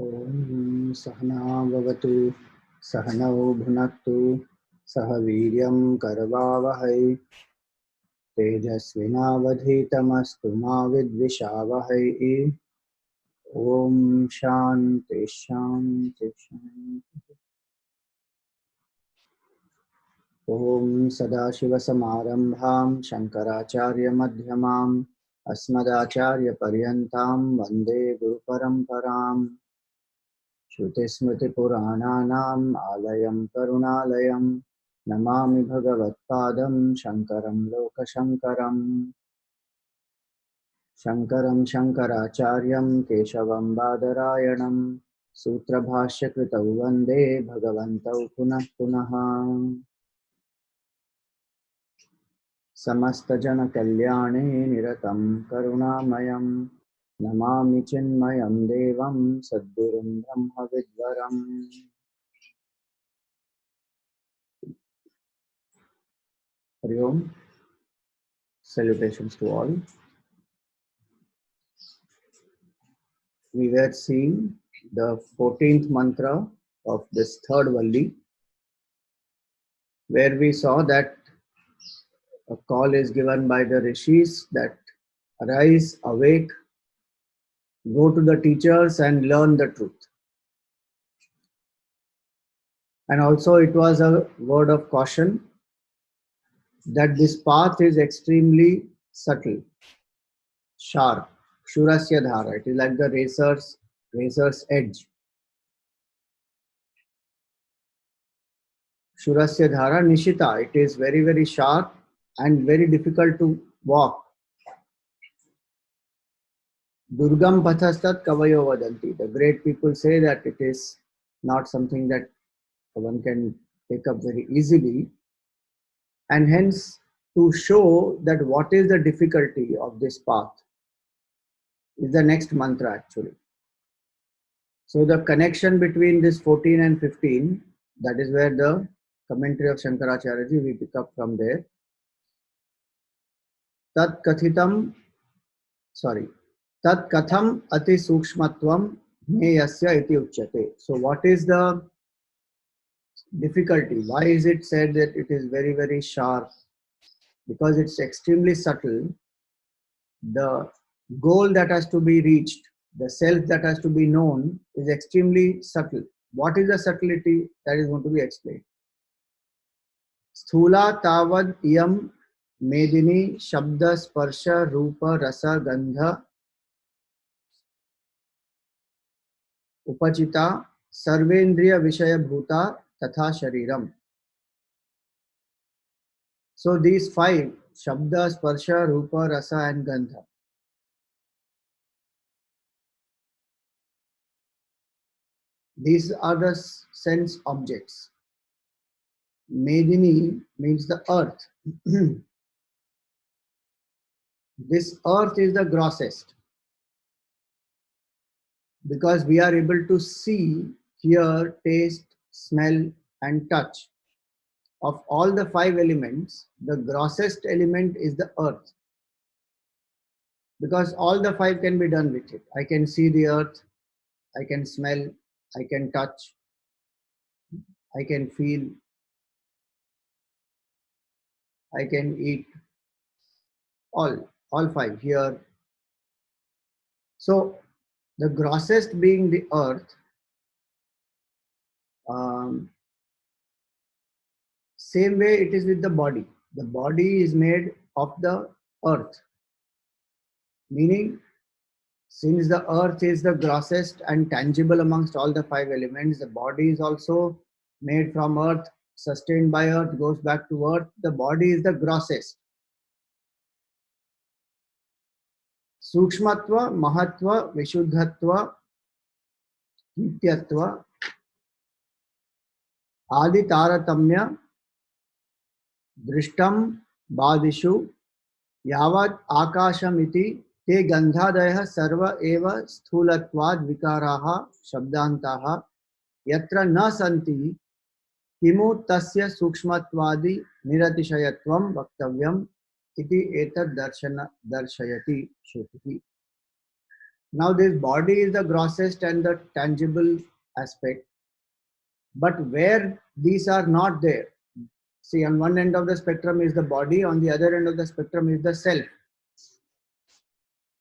ॐ सहनाववतु सहनौ भुनक्तु सह वीर्यं करवावहै तेजस्विनावधीतमस्तु मा विद्विषावहै। ॐ शान्ति शान्ति शान्ति। ॐ सदाशिवसमारम्भां शङ्कराचार्यमध्यमाम् अस्मदाचार्यपर्यन्तां वन्दे गुरुपरम्पराम्। श्रुतिस्मृतिपुराणानाम् आलयं करुणालयं नमामि भगवत्पादं शङ्करं लोकशङ्करम्। शङ्करं शङ्कराचार्यं केशवं बादरायणं सूत्रभाष्यकृतौ वन्दे भगवन्तौ पुनः पुनः। समस्तजनकल्याणे निरतं करुणामयं नमामि चिन्मयं देवं सद्गुरुं ब्रह्मविद्वरम्। हरि ओम। Salutations to all. We were seeing the 14th mantra of this third Valli, where we saw that a call is given by the rishis that arise, awake, go to the teachers and learn the truth. And also it was a word of caution that this path is extremely subtle, sharp, shurasya dhara. It is like the razor's edge. Shurasya dhara nishita. It is very, very sharp and very difficult to walk. Durgam pathastat kavayo vadanti. The great people say that it is not something that one can take up very easily. And hence, to show that what is the difficulty of this path is the next mantra actually. So the connection between this 14 and 15, that is where the commentary of Shankaracharya we pick up from there. Tat katham ati sukshmatvam jneyasya iti uchyate. So what is the difficulty? Why is it said that it is very, very sharp? Because it's extremely subtle. The goal that has to be reached, the self that has to be known is extremely subtle. What is the subtlety? That is going to be explained. Sthula tavad iyam medini shabda sparsha rupa rasa gandha upachita sarvendriya vishaya bhuta tatha shariram. So these five, shabda, sparsha, rupa, rasa and gandha, these are the sense objects. Medini means the earth. This earth is the grossest because we are able to see, hear, taste, smell and touch. Of all the five elements, the grossest element is the earth, because all the five can be done with it. I can see the earth, I can smell, I can touch, I can feel, I can eat, all five here. So the grossest being the earth, same way it is with the body. The body is made of the earth, meaning since the earth is the grossest and tangible amongst all the five elements, the body is also made from earth, sustained by earth, goes back to earth. The body is the grossest. Sukshmatva, Mahatva, Vishuddhatva, Nityatva, Adi Taratamya, Drishtam, Badishu, Yavat Akashamiti, Te Gandhadaya Sarva Eva Sthulatvad Vikaraha Shabdantaha, Yatra Na Santi, Kimu Tasya Sukshmatvadi Niratishayatvam Vaktavyam, Iti Etad Darshayati Shruti. Now this body is the grossest and the tangible aspect, but where these are not there, see, on one end of the spectrum is the body, on the other end of the spectrum is the self.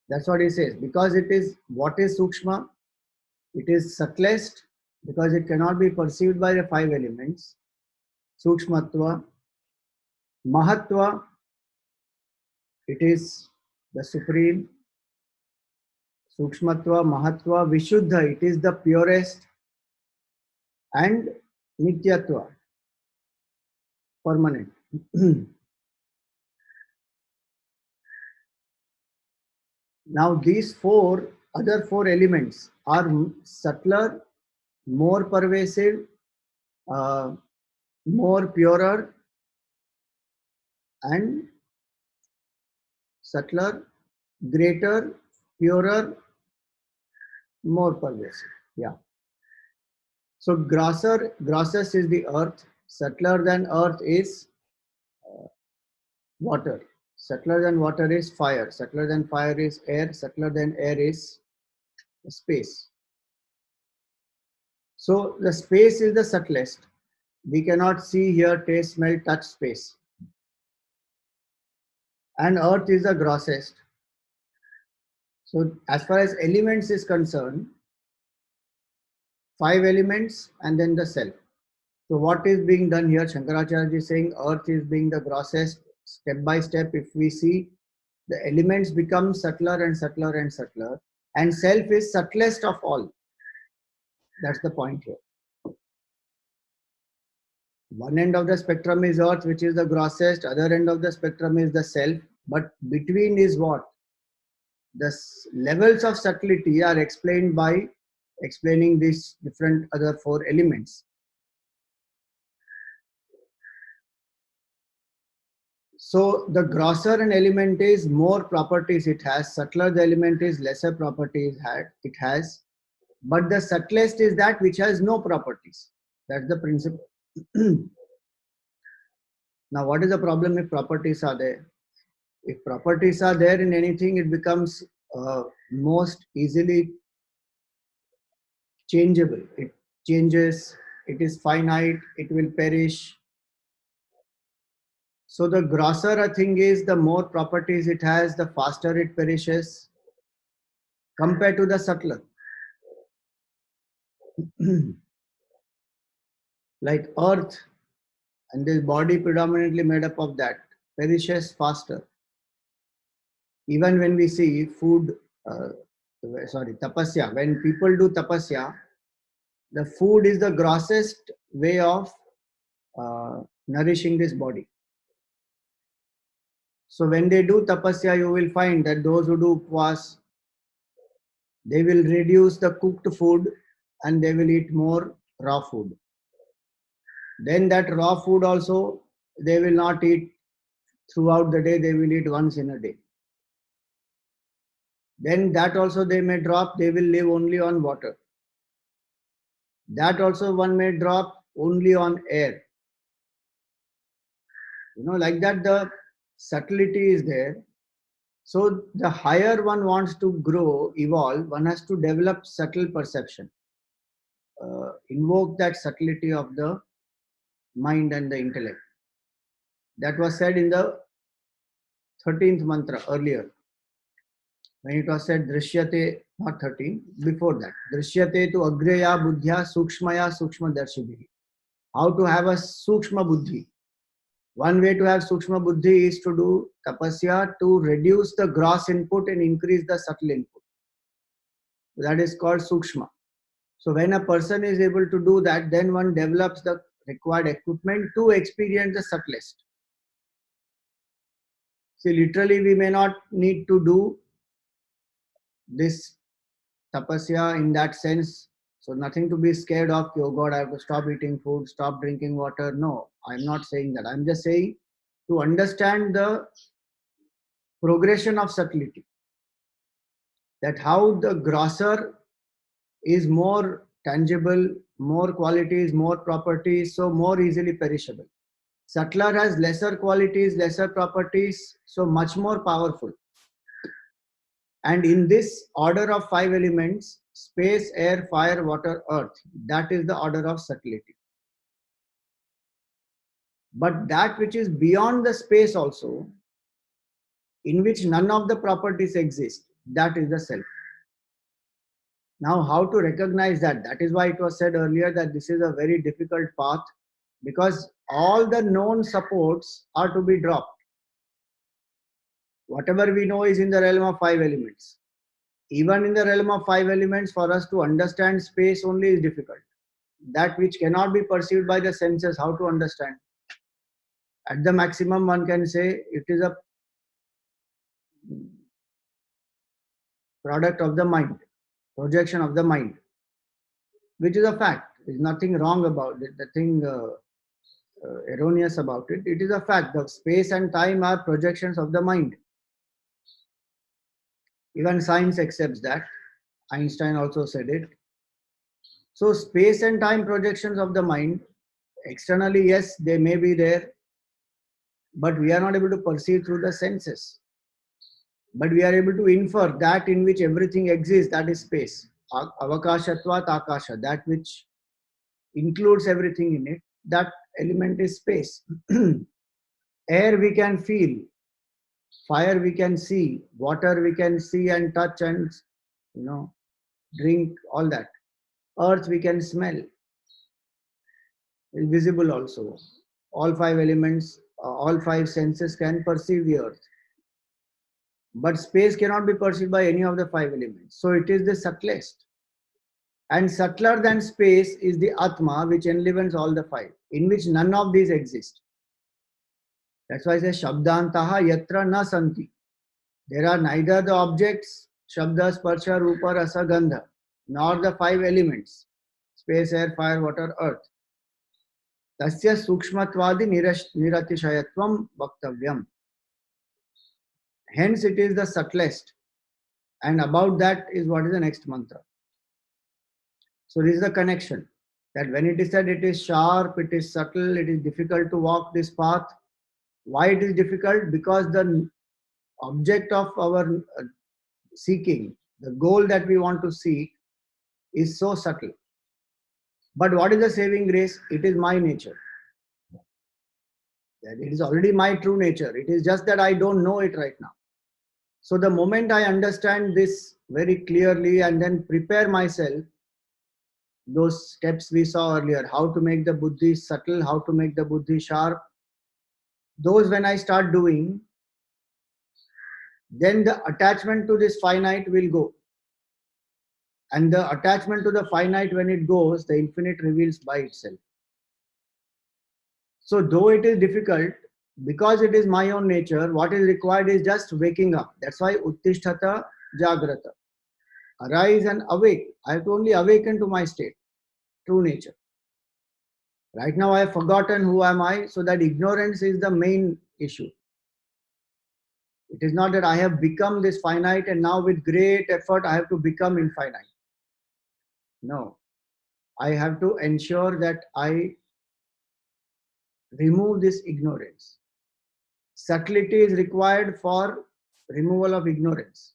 That's what he says. Because it is, what is Sukshma? It is subtlest because it cannot be perceived by the five elements. Sukshmatva, Mahatva, it is the supreme. Sukshmatva, Mahatva, Vishuddha, it is the purest. And Nityatva, permanent. Now these other four elements are subtler, more pervasive, uh, more purer, and subtler, greater, purer, more pervasive. Yeah. So grossest is the earth. Subtler than earth is water. Subtler than water is fire. Subtler than fire is air. Subtler than air is space. So the space is the subtlest. We cannot see, hear, taste, smell, touch space. And earth is the grossest. So as far as elements is concerned, five elements and then the self. So what is being done here? Shankaracharya is saying earth is being the grossest. Step by step, if we see, the elements become subtler and subtler and subtler, and self is subtlest of all. That's the point here. One end of the spectrum is earth, which is the grossest. Other end of the spectrum is the self. But between is what? The levels of subtlety are explained by explaining these different other four elements. So the grosser an element is, more properties it has. Subtler the element is, lesser properties it has. But the subtlest is that which has no properties. That's the principle. Now, what is the problem if properties are there? If properties are there in anything, it becomes most easily changeable. It changes, it is finite, it will perish. So the grosser a thing is, the more properties it has, the faster it perishes compared to the subtler. Like earth and this body predominantly made up of that perishes faster. Even when we see food, tapasya, when people do tapasya, the food is the grossest way of nourishing this body. So when they do tapasya, you will find that those who do upvas, they will reduce the cooked food and they will eat more raw food. Then that raw food also, they will not eat throughout the day, they will eat once in a day. Then that also they may drop, they will live only on water. That also one may drop only on air. Like that the subtlety is there. So the higher one wants to grow, evolve, one has to develop subtle perception. Invoke that subtlety of the mind and the intellect. That was said in the 13th mantra earlier. When it was said Drishyate, not 13, before that. Drishyate tu agreya buddhya sukshmaya sukshma darshibhi. How to have a sukshma buddhi. One way to have sukshma buddhi is to do tapasya to reduce the gross input and increase the subtle input. That is called sukshma. So when a person is able to do that, then one develops the required equipment to experience the subtlest. See, literally we may not need to do this tapasya in that sense. So nothing to be scared of. Oh God, I have to stop eating food, stop drinking water. No, I'm not saying that. I'm just saying to understand the progression of subtlety. That how the grosser is more tangible, more qualities, more properties, so more easily perishable. Subtler has lesser qualities, lesser properties, so much more powerful. And in this order of 5 elements, space, air, fire, water, earth, that is the order of subtlety. But that which is beyond the space also, in which none of the properties exist, that is the self. Now, how to recognize that? That is why it was said earlier that this is a very difficult path, because all the known supports are to be dropped. Whatever we know is in the realm of 5 elements. Even in the realm of 5 elements, for us to understand space only is difficult. That which cannot be perceived by the senses, how to understand? At the maximum, one can say it is a product of the mind, projection of the mind, which is a fact. There is nothing wrong about it, nothing erroneous about it. It is a fact. The space and time are projections of the mind. Even science accepts that. Einstein also said it. So space and time projections of the mind, externally, yes, they may be there, but we are not able to perceive through the senses. But we are able to infer that in which everything exists, that is space. Avakashatvat akasha, that which includes everything in it, that element is space. Air we can feel, fire we can see, water we can see and touch and drink, all that. Earth we can smell, is visible also. All 5 elements, all 5 senses can perceive the earth. But space cannot be perceived by any of the 5 elements. So it is the subtlest. And subtler than space is the Atma, which enlivens all the 5, in which none of these exist. That's why I say Shabdantaha yatra na santi. There are neither the objects, Shabda, Sparsha, Rupa, Rasa, Gandha, nor the 5 elements, space, air, fire, water, earth. Tasya sukshmatvadi niratishayatvam vaktavyam. Hence it is the subtlest. And about that is what is the next mantra. So this is the connection. That when it is said it is sharp, it is subtle, it is difficult to walk this path. Why it is difficult? Because the object of our seeking, the goal that we want to seek, is so subtle. But what is the saving grace? It is my nature. That it is already my true nature. It is just that I don't know it right now. So the moment I understand this very clearly and then prepare myself, those steps we saw earlier, how to make the buddhi subtle, how to make the buddhi sharp, those when I start doing, then the attachment to this finite will go. And the attachment to the finite, when it goes, the infinite reveals by itself. So though it is difficult, because it is my own nature, what is required is just waking up. That's why Uttishtata Jagrata. Arise and awake. I have to only awaken to my state, true nature. Right now I have forgotten who am I, so that ignorance is the main issue. It is not that I have become this finite and now with great effort I have to become infinite. No. I have to ensure that I remove this ignorance. Subtlety is required for removal of ignorance.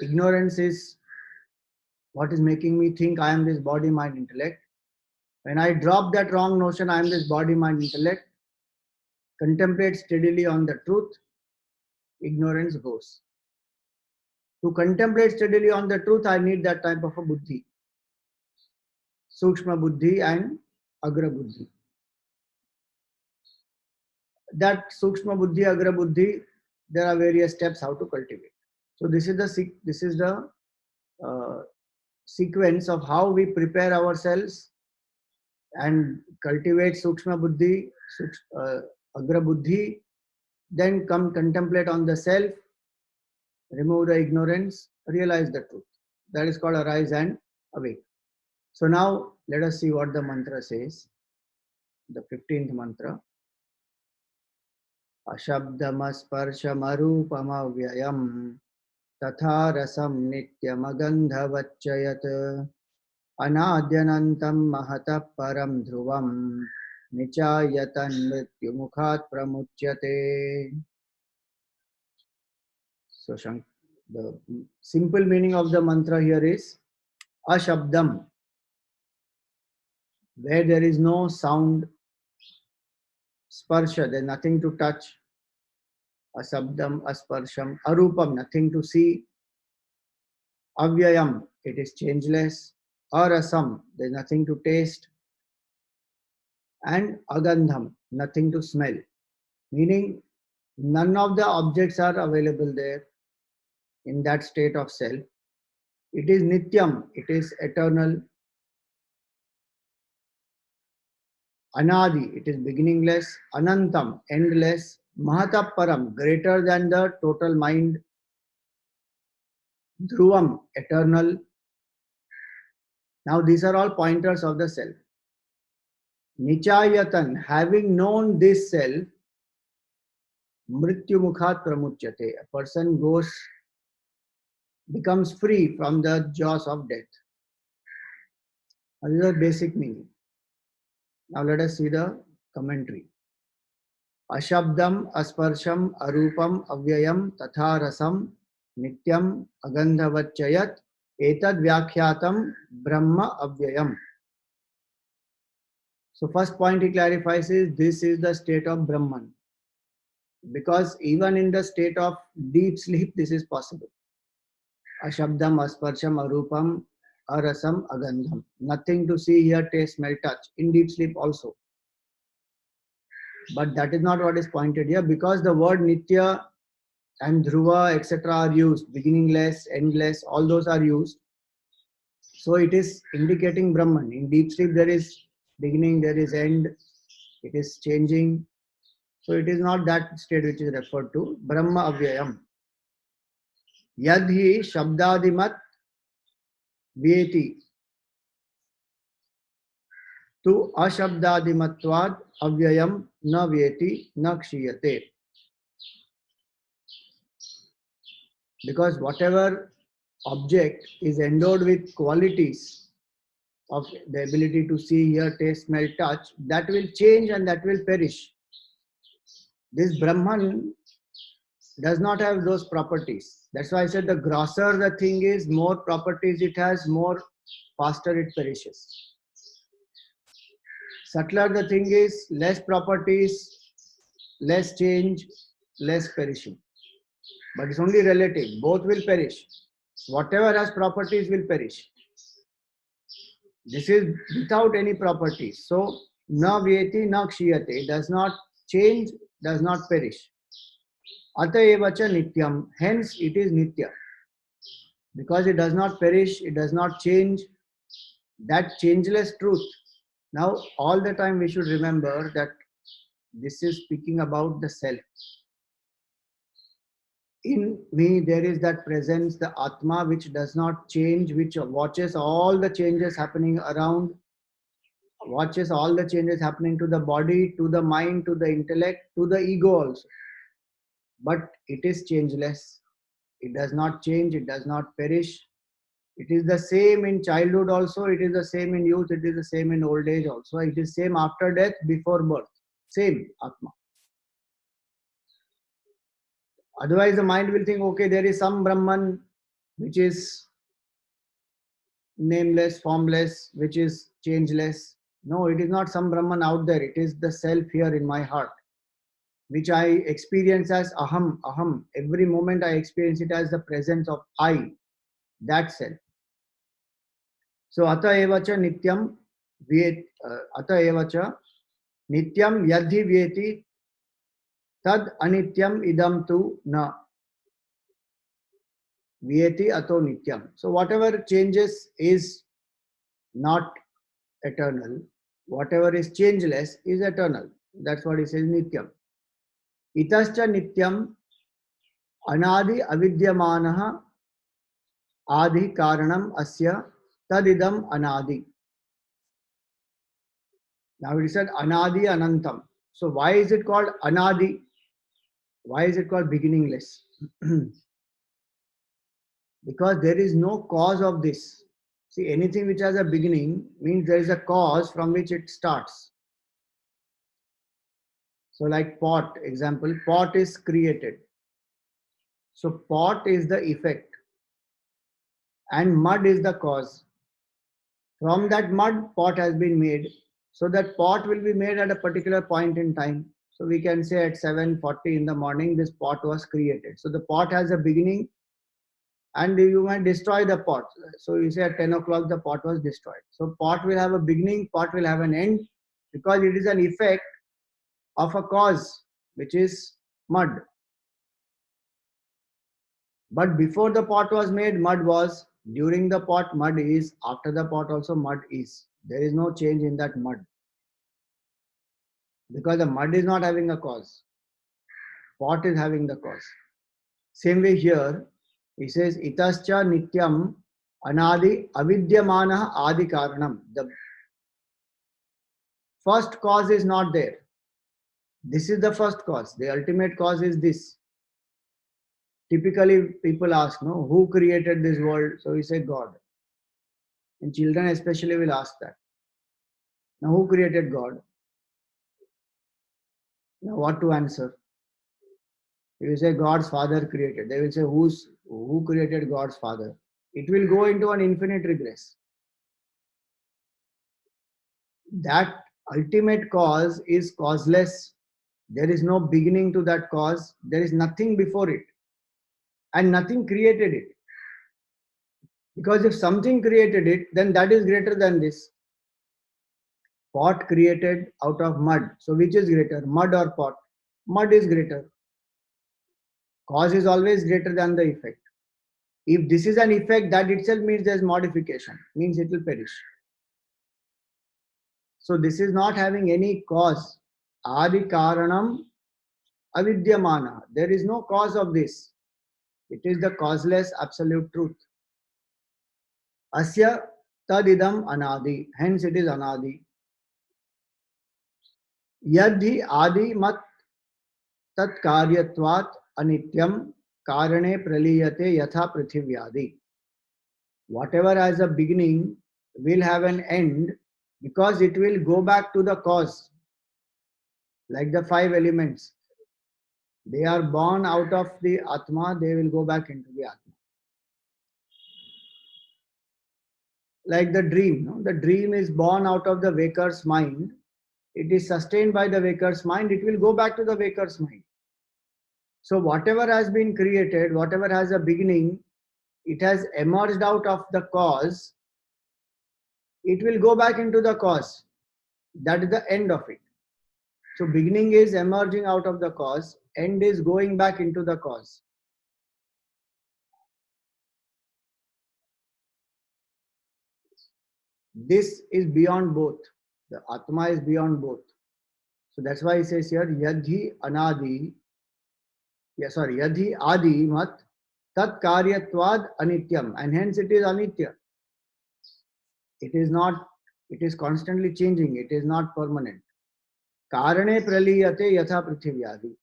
Ignorance is what is making me think I am this body, mind, intellect. When I drop that wrong notion, I am this body, mind, intellect, contemplate steadily on the truth, ignorance goes. To contemplate steadily on the truth, I need that type of a buddhi. Sukshma buddhi and agra buddhi. That sukshma buddhi, agra buddhi, there are various steps how to cultivate. So this is the sequence of how we prepare ourselves and cultivate sukshma buddhi, agra buddhi, then come contemplate on the self, remove the ignorance, realize the truth. That is called arise and awake. So now let us see what the mantra says. The 15th mantra. Ashabdamasparshamarupamavyayam tatha rasam nityamagandhavacchayat anadyanantam mahatah param dhruvam nichayatan mrityumukhat pramuchyate. So the simple meaning of the mantra here is Ashabdam, where there is no sound, sparsha, there is nothing to touch, Asabdam, Asparsham, Arupam, nothing to see, Avyayam, it is changeless, Arasam, there is nothing to taste, and Agandham, nothing to smell. Meaning, none of the objects are available there in that state of self. It is Nityam, it is eternal. Anadi, it is beginningless. Anantam, endless. Mahataparam, greater than the total mind. Dhruvam, eternal. Now these are all pointers of the self. Nichayatan, having known this self, Mrityu Mukhat Pramuchyate, a person becomes free from the jaws of death. This is the basic meaning. Now let us see the commentary. Ashabdam, Asparsham, Arupam, Avyayam, Tatha Rasam, Nityam, Agandhavachayat, Etad Vyakhyatam, Brahma Avyayam. So first point he clarifies is this is the state of Brahman. Because even in the state of deep sleep, this is possible. Ashabdam, Asparsham, Arupam, Arasam, Agandham. Nothing to see, hear, taste, smell, touch. In deep sleep also. But that is not what is pointed here, because the word Nitya and Dhruva, etc. are used. Beginningless, endless, all those are used. So it is indicating Brahman. In deep sleep, there is beginning, there is end, it is changing. So it is not that state which is referred to. Brahma Avyayam. Yadhi Shabdadimat Vyeti. Tu Ashabdadimatvad Avyayam na Vyeti na Kshiyate. Because whatever object is endowed with qualities of the ability to see, hear, taste, smell, touch, that will change and that will perish. This Brahman does not have those properties. That's why I said the grosser the thing is, more properties it has, more faster it perishes. Subtler the thing is, less properties, less change, less perishing. But it's only relative. Both will perish. Whatever has properties will perish. This is without any properties. So, na vyeti na kshiyate. It does not change, does not perish. Ataevacha nityam. Hence, it is nitya. Because it does not perish, it does not change. That changeless truth. Now, all the time we should remember that this is speaking about the self. In me, there is that presence, the Atma, which does not change, which watches all the changes happening around, watches all the changes happening to the body, to the mind, to the intellect, to the ego also. But it is changeless. It does not change, it does not perish. It is the same in childhood also, it is the same in youth, it is the same in old age also. It is same after death, before birth. Same Atma. Otherwise, the mind will think, okay, there is some Brahman which is nameless, formless, which is changeless. No, it is not some Brahman out there. It is the self here in my heart, which I experience as aham, aham. Every moment I experience it as the presence of I, that self. So, ata evacha nityam ata evacha nityam yadhi vyeti tad anityam idam tu na. Vyeti ato nityam. So whatever changes is not eternal. Whatever is changeless is eternal. That's what he says nityam. Itascha nityam anadi avidyamanaha adi karanam asya tadidam anadi. Now it said anadi anantam. So why is it called anadi? Why is it called beginningless? Because there is no cause of this. See, anything which has a beginning means there is a cause from which it starts. So like pot, example, pot is created. So pot is the effect and mud is the cause. From that mud, pot has been made. So that pot will be made at a particular point in time. So we can say at 7:40 in the morning, this pot was created. So the pot has a beginning and you might destroy the pot. So you say at 10 o'clock, the pot was destroyed. So pot will have a beginning, pot will have an end because it is an effect of a cause, which is mud. But before the pot was made, mud was. During the pot, mud is. After the pot also, mud is. There is no change in that mud. Because the mud is not having a cause. Pot is having the cause. Same way here, he says, itascha nityam anadi avidyamana adi karanam. The first cause is not there. This is the first cause. The ultimate cause is this. Typically, people ask, no, who created this world? So we say God. And children especially will ask that. Now, who created God? Now, what to answer? If you say God's father created, they will say, who created God's father? It will go into an infinite regress. That ultimate cause is causeless. There is no beginning to that cause. There is nothing before it. And nothing created it. Because if something created it, then that is greater than this. Pot created out of mud. So which is greater, mud or pot? Mud is greater. Cause is always greater than the effect. If this is an effect, that itself means there is modification, means it will perish. So this is not having any cause. Adi karanam avidyamana. There is no cause of this. It is the causeless absolute truth. Asya tadidam anadi. Hence it is anadi. Yadhi adi mat tat karyatvat anityam karane praliyate yatha prithivyadi. Whatever has a beginning will have an end because it will go back to the cause. Like the five elements. They are born out of the Atma, they will go back into the Atma. Like the dream. No? The dream is born out of the waker's mind. It is sustained by the waker's mind. It will go back to the waker's mind. So whatever has been created, whatever has a beginning, it has emerged out of the cause. It will go back into the cause. That is the end of it. So beginning is emerging out of the cause. End is going back into the cause. This is beyond both. The Atma is beyond both. So that's why he says here, Yadhi Anadi, Yadhi Adi Mat Tat Karyatvad Anityam. And hence it is Anitya. It is not, it is constantly changing. It is not permanent. Karane Praliyate Yatha Prithivyadi.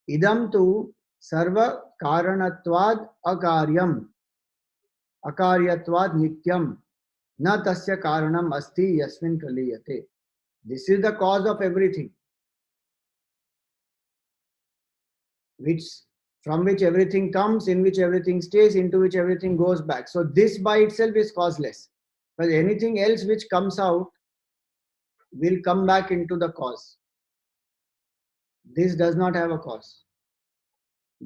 Idam tu Sarva Karanatvad Akaryam. Akaryatvad Nityam. Na tasya karanam asti yasmin praliyate. This is the cause of everything. Which from which everything comes, in which everything stays, into which everything goes back. So this by itself is causeless. But anything else which comes out will come back into the cause. This does not have a cause.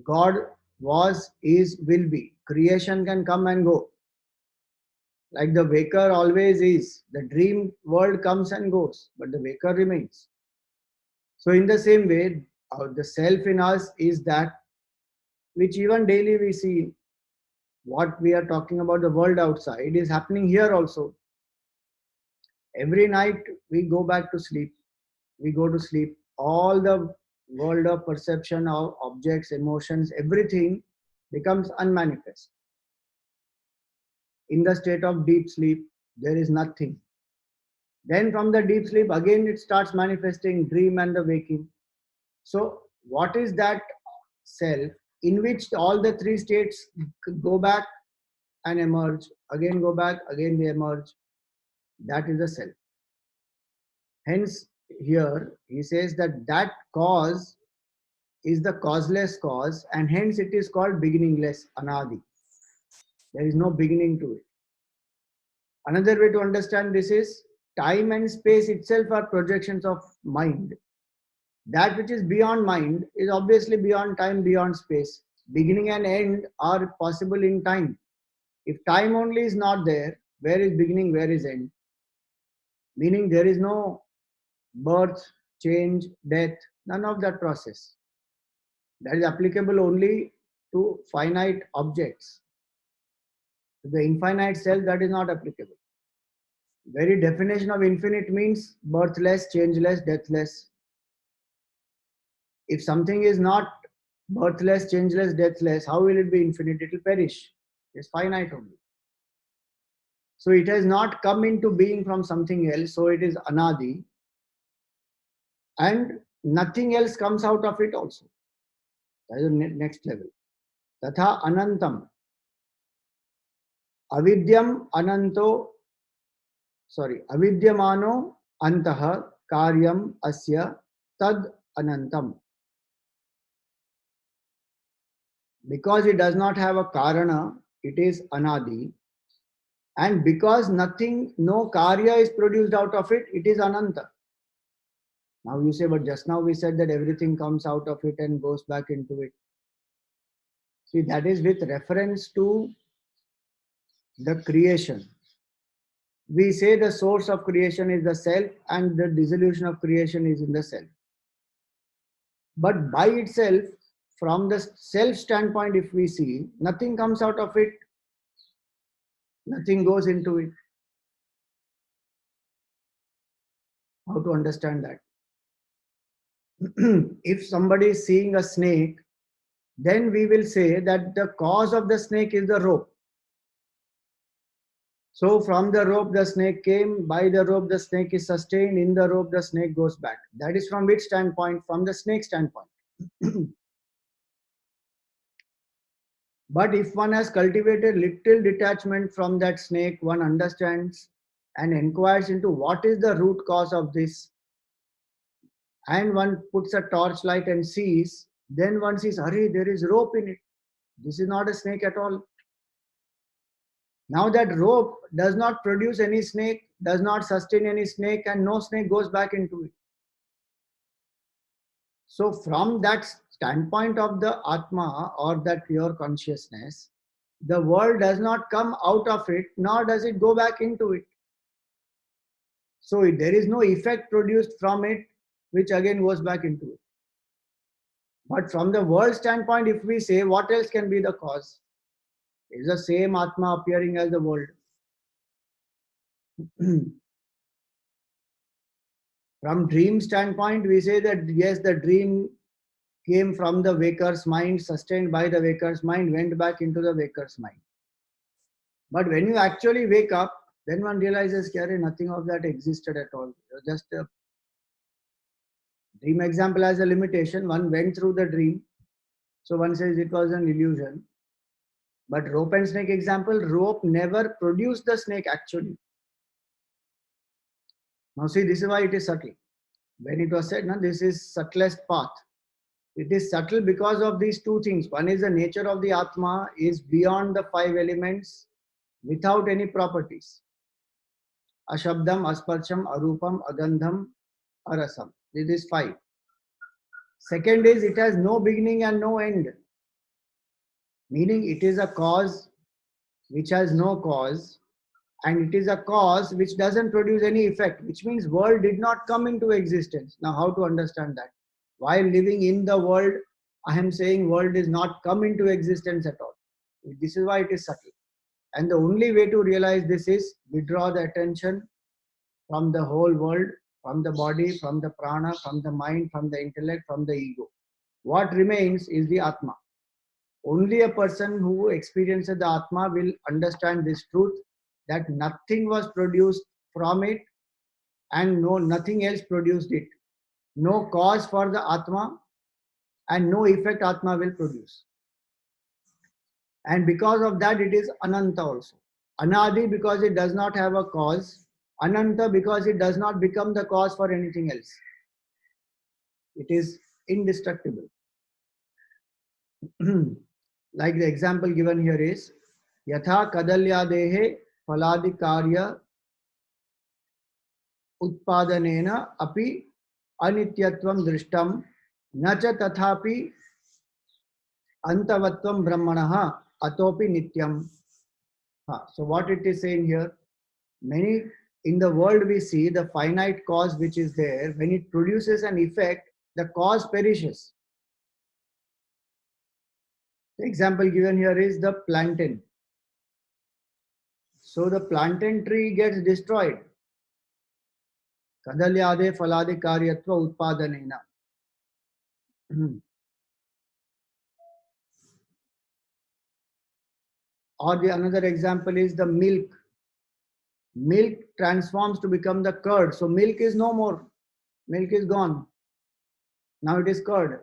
God was, is, will be. Creation can come and go. Like the waker always is. The dream world comes and goes, but the waker remains. So in the same way, the self in us is that which even daily we see. What we are talking about the world outside is happening here also. Every night we go back to sleep. We go to sleep. All the world of perception of objects, emotions, everything becomes unmanifest. In the state of deep sleep, there is nothing. Then from the deep sleep, again it starts manifesting dream and the waking. So what is that self in which all the three states go back and emerge, again go back, again they emerge? That is the self. Hence, here he says that that cause is the causeless cause, and hence it is called beginningless, Anadi. There is no beginning to it. Another way to understand this is time and space itself are projections of mind. That which is beyond mind is obviously beyond time, beyond space. Beginning and end are possible in time. If time only is not there, where is beginning, where is end? Meaning there is no birth, change, death, none of that process. That is applicable only to finite objects. To the infinite self, that is not applicable. Very definition of infinite means birthless, changeless, deathless. If something is not birthless, changeless, deathless, how will it be infinite? It will perish. It's finite only. So it has not come into being from something else, so it is anadi, and nothing else comes out of it also. That is the next level. Tatha anantam. Avidyam ananto, avidyamano antaha karyam asya tad anantam. Because it does not have a karana, it is anadi. And because nothing, no karya is produced out of it, it is ananta. Now you say, but just now we said that everything comes out of it and goes back into it. See, that is with reference to the creation. We say the source of creation is the self and the dissolution of creation is in the self. But by itself, from the self standpoint, if we see, nothing comes out of it, nothing goes into it. How to understand that? If somebody is seeing a snake, then we will say that the cause of the snake is the rope. So from the rope the snake came, by the rope the snake is sustained, in the rope the snake goes back. That is from which standpoint? From the snake standpoint. But if one has cultivated little detachment from that snake, one understands and inquires into what is the root cause of this, and one puts a torchlight and sees, then one sees, hurry, there is rope in it. This is not a snake at all. Now that rope does not produce any snake, does not sustain any snake, and no snake goes back into it. So from that standpoint of the Atma or that pure consciousness, the world does not come out of it, nor does it go back into it. So there is no effect produced from it, which again goes back into it. But from the world standpoint, if we say, what else can be the cause? It is the same Atma appearing as the world. From dream standpoint, we say that yes, the dream came from the waker's mind, sustained by the waker's mind, went back into the waker's mind. But when you actually wake up, then one realizes that nothing of that existed at all. Just a dream example has a limitation. One went through the dream, so one says it was an illusion. But rope and snake example, rope never produced the snake actually. Now see, this is why it is subtle. When it was said, no, this is subtlest path. It is subtle because of these two things. One is the nature of the Atma is beyond the five elements without any properties. Ashabdam, Asparsham, Arupam, Agandham, Arasam. This is five. Second is it has no beginning and no end. Meaning it is a cause which has no cause, and it is a cause which doesn't produce any effect, which means world did not come into existence. Now how to understand that? While living in the world, I am saying world is not come into existence at all. This is why it is subtle. And the only way to realize this is withdraw the attention from the whole world, from the body, from the prana, from the mind, from the intellect, from the ego. What remains is the Atma. Only a person who experiences the Atma will understand this truth, that nothing was produced from it and nothing else produced it. No cause for the Atma and no effect Atma will produce. And because of that it is Ananta also. Anadi because it does not have a cause. Ananta because it does not become the cause for anything else. It is indestructible. Like the example given here is Yatha Kadalyadehe Faladikarya Utpadanena api anityatvam drishtam nacha tathapi antavatvam brahmanaha atopi nityam. So what it is saying here, many in the world we see the finite cause which is there, when it produces an effect, the cause perishes. The example given here is the plantain. So the plantain tree gets destroyed. Kadalyade falade karyatva utpadanena. Or the another example is the milk. Milk transforms to become the curd. So milk is no more. Milk is gone. Now it is curd.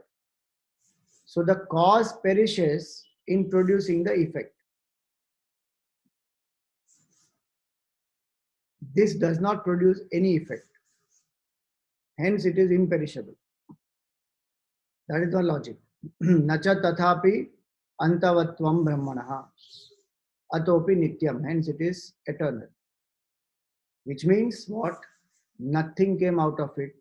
So the cause perishes in producing the effect. This does not produce any effect. Hence it is imperishable. That is the logic. Nacha tathapi antavatvam brahmanaha atopi nityam. Hence it is eternal. Which means what? Nothing came out of it.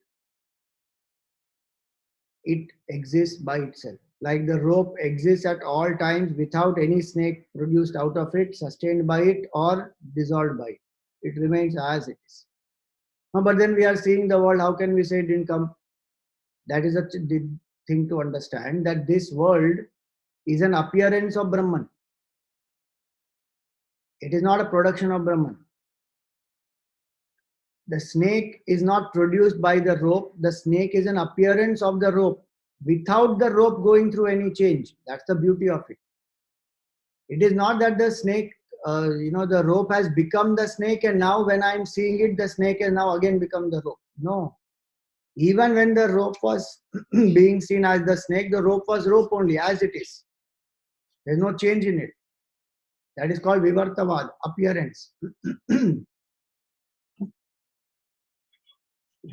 It exists by itself. Like the rope exists at all times without any snake produced out of it, sustained by it, or dissolved by it. It remains as it is. No, but then we are seeing the world. How can we say it didn't come? That is a thing to understand, that this world is an appearance of Brahman. It is not a production of Brahman. The snake is not produced by the rope. The snake is an appearance of the rope without the rope going through any change. That's the beauty of it. It is not that the snake, the rope has become the snake, and now when I'm seeing it, the snake has now again become the rope. No. Even when the rope was being seen as the snake, the rope was rope only, as it is. There's no change in it. That is called Vivartavad, appearance.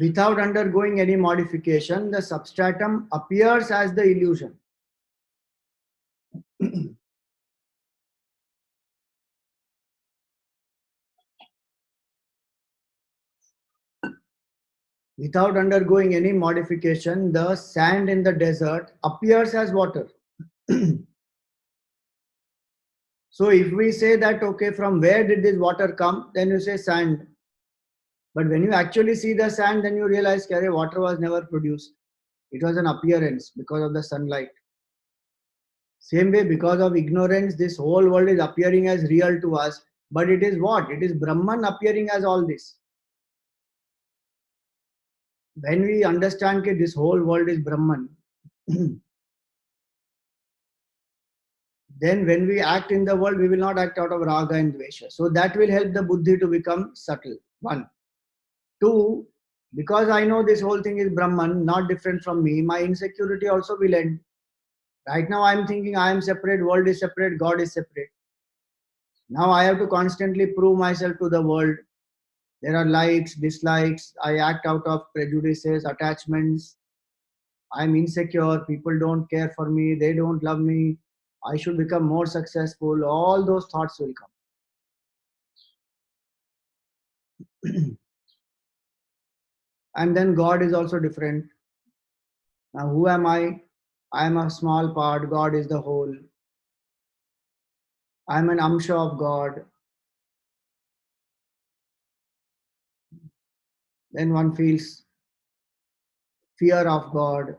Without undergoing any modification, the substratum appears as the illusion. Without undergoing any modification, the sand in the desert appears as water. So if we say that, okay, from where did this water come? Then you say sand. But when you actually see the sand, then you realize that water was never produced. It was an appearance because of the sunlight. Same way, because of ignorance, this whole world is appearing as real to us. But it is what? It is Brahman appearing as all this. When we understand that this whole world is Brahman, then when we act in the world, we will not act out of raga and dvesha. So that will help the buddhi to become subtle. One. Two, because I know this whole thing is Brahman, not different from me, my insecurity also will end. Right now I'm thinking I am separate, world is separate, God is separate. Now I have to constantly prove myself to the world. There are likes, dislikes, I act out of prejudices, attachments. I'm insecure, people don't care for me, they don't love me, I should become more successful. All those thoughts will come. And then God is also different. Now, who am I? I am a small part, God is the whole. I am an amsha of God. Then one feels fear of God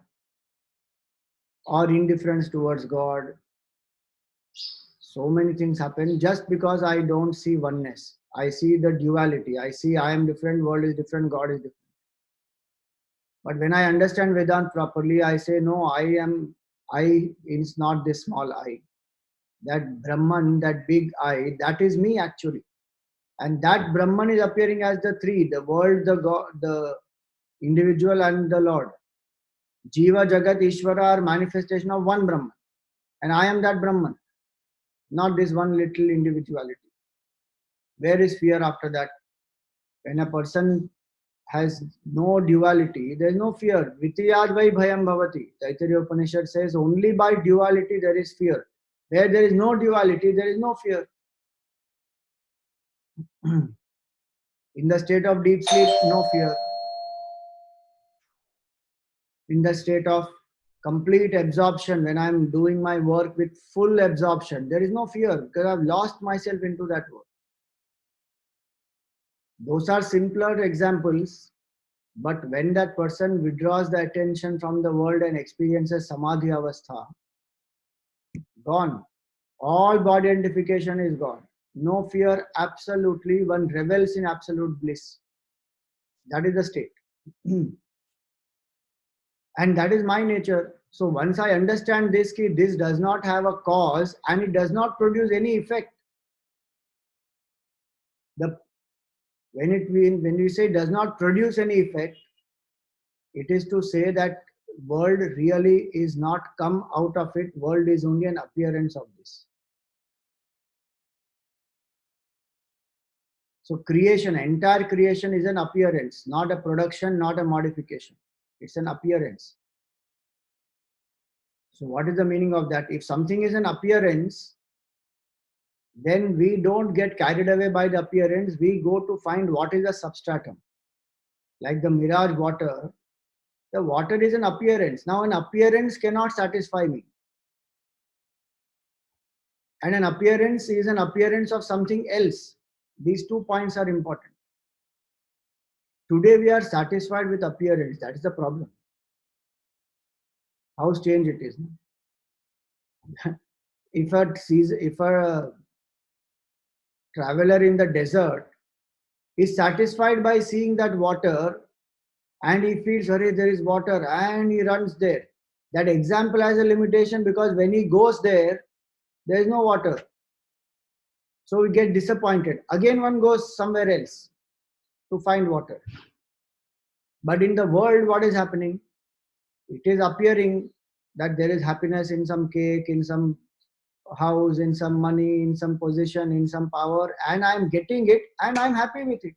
or indifference towards God. So many things happen just because I don't see oneness. I see the duality. I see I am different, world is different, God is different. But when I understand Vedanta properly, I say, no, I is not this small I. That Brahman, that big I, that is me actually. And that Brahman is appearing as the three, the world, the God, the individual and the Lord. Jiva, Jagat, Ishvara are manifestation of one Brahman. And I am that Brahman, not this one little individuality. Where is fear after that? When a person has no duality, there is no fear. Vityad vai bhayam bhavati. Taittiriya Upanishad says only by duality there is fear. Where there is no duality, there is no fear. In the state of deep sleep, no fear. In the state of complete absorption, when I'm doing my work with full absorption, there is no fear because I've lost myself into that work. Those are simpler examples, but when that person withdraws the attention from the world and experiences samadhi avastha, gone. All body identification is gone. No fear, absolutely. One revels in absolute bliss. That is the state. And that is my nature. So once I understand this, this does not have a cause and it does not produce any effect. The when we say does not produce any effect, it is to say that world really is not come out of it. World is only an appearance of this. So creation, entire creation is an appearance, not a production, not a modification. It's an appearance. So what is the meaning of that? If something is an appearance, then we don't get carried away by the appearance. We go to find what is the substratum. Like the mirage water, the water is an appearance. Now an appearance cannot satisfy me. And an appearance is an appearance of something else. These 2 points are important. Today we are satisfied with appearance. That is the problem. How strange it is. If a traveler in the desert is satisfied by seeing that water and he feels, hurry, there is water, and he runs there. That example has a limitation because when he goes there, there is no water. So we get disappointed. Again, one goes somewhere else to find water. But in the world, what is happening? It is appearing that there is happiness in some cake, in some house, in some money, in some position, in some power, and I'm getting it and I'm happy with it.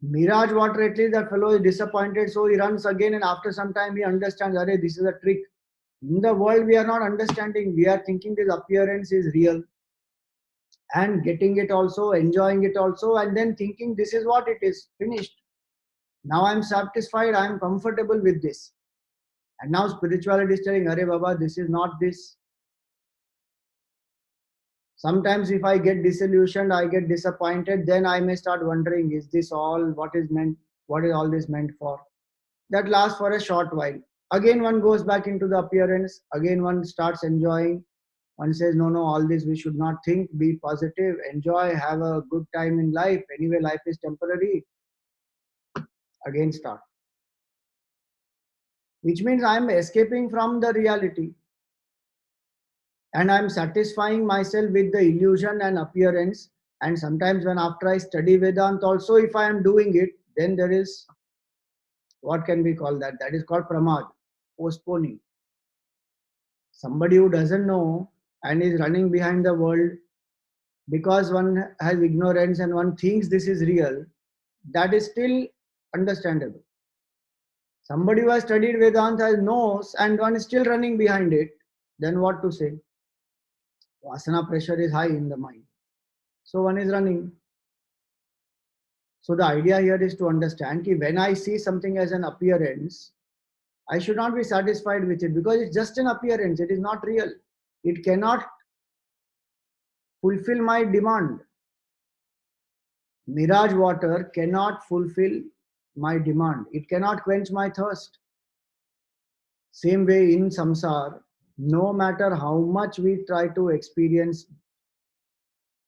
Mirage water, at least that fellow is disappointed, so he runs again, and after some time he understands, Arey, this is a trick. In the world, we are not understanding, we are thinking this appearance is real and getting it also, enjoying it also, and then thinking this is what it is, finished. Now I'm satisfied, I'm comfortable with this. And now spirituality is telling, Arey Baba, this is not this. Sometimes if I get disillusioned, I get disappointed, then I may start wondering, is this all what is meant? What is all this meant for? That lasts for a short while. Again, one goes back into the appearance. Again, one starts enjoying. One says, no, all this we should not think. Be positive, enjoy, have a good time in life. Anyway, life is temporary. Again, start. Which means I am escaping from the reality. And I'm satisfying myself with the illusion and appearance. And sometimes when after I study Vedanta also, if I am doing it, then there is, what can we call that? That is called pramad, postponing. Somebody who doesn't know and is running behind the world because one has ignorance and one thinks this is real, that is still understandable. Somebody who has studied Vedanta knows and one is still running behind it, then what to say? Vasana pressure is high in the mind. So one is running. So the idea here is to understand that when I see something as an appearance, I should not be satisfied with it because it's just an appearance. It is not real. It cannot fulfill my demand. Mirage water cannot fulfill my demand. It cannot quench my thirst. Same way in samsara, no matter how much we try to experience,